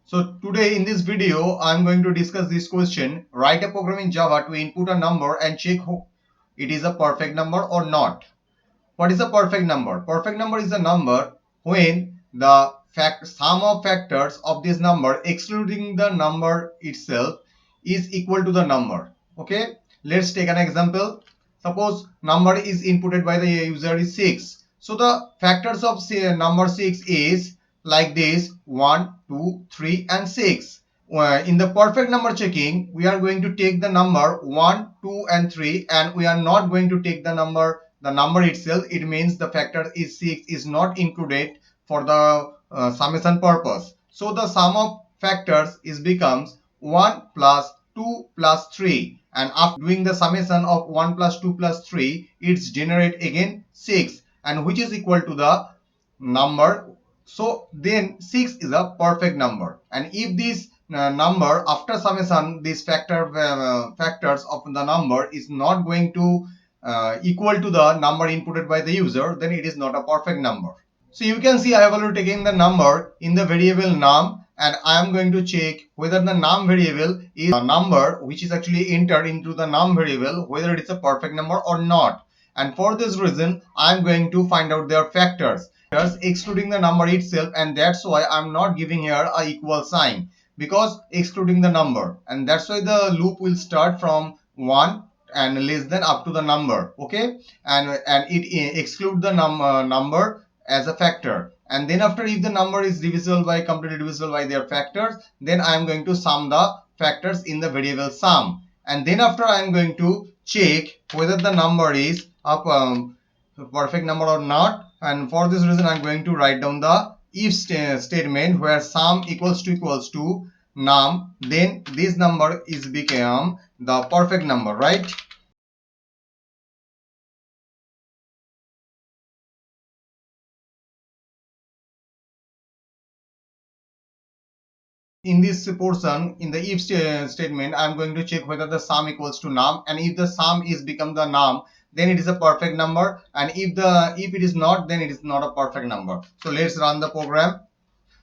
So today in this video, I'm going to discuss this question. Write a program in Java to input a number and check it is a perfect number or not. What is a perfect number? Perfect number is a number when the sum of factors of this number excluding the number itself is equal to the number. Okay, let's take an example. Suppose number is inputted by the user is 6. So the factors of number 6 is like this: 1, 2, 3 and 6. In the perfect number checking, we are going to take the number 1, 2 and 3, and we are not going to take the number itself. It means the factor is 6 is not included for the summation purpose. So the sum of factors is becomes 1 plus 2 plus 3, and after doing the summation of 1 plus 2 plus 3, it's generate again 6, and which is equal to the number. So then 6 is a perfect number, and if this number after summation these factors of the number is not going to equal to the number inputted by the user, then it is not a perfect number. So you can see I have already taken the number in the variable num, and I am going to check whether the num variable is a number which is actually entered into the num variable, whether it is a perfect number or not. And for this reason I am going to find out their factors excluding the number itself, and that's why I'm not giving here a equal sign, because excluding the number, and that's why the loop will start from 1 and less than up to the number. Okay, and it exclude the number as a factor, and then after, if the number is divisible by completely divisible by their factors, then I am going to sum the factors in the variable sum, and then after I am going to check whether the number is a perfect number or not. And for this reason I'm going to write down the if statement where sum equals to num, then this number is become the perfect number, right? In this portion, in the if statement, I'm going to check whether the sum equals to num, and if the sum is become the num, then it is a perfect number, and if it is not, then it is not a perfect number. So let's run the program.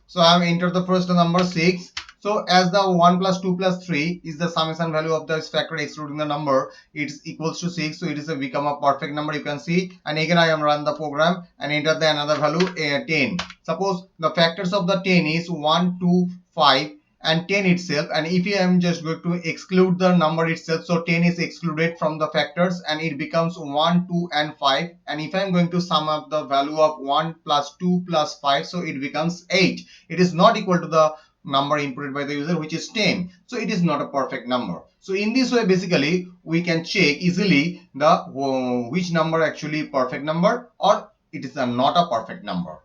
So I have entered the first number 6. So as the 1 plus 2 plus 3 is the summation value of this factor excluding the number, it is equals to 6. So it is a become a perfect number, you can see. And again I am run the program and enter the another value 10. Suppose the factors of the 10 is 1, 2, 5 and 10 itself, and if I am just going to exclude the number itself, so 10 is excluded from the factors and it becomes 1, 2 and 5, and if I am going to sum up the value of 1 plus 2 plus 5, so it becomes 8. It is not equal to the number inputted by the user, which is 10, so it is not a perfect number. So in this way basically we can check easily the which number actually perfect number or it is not a perfect number.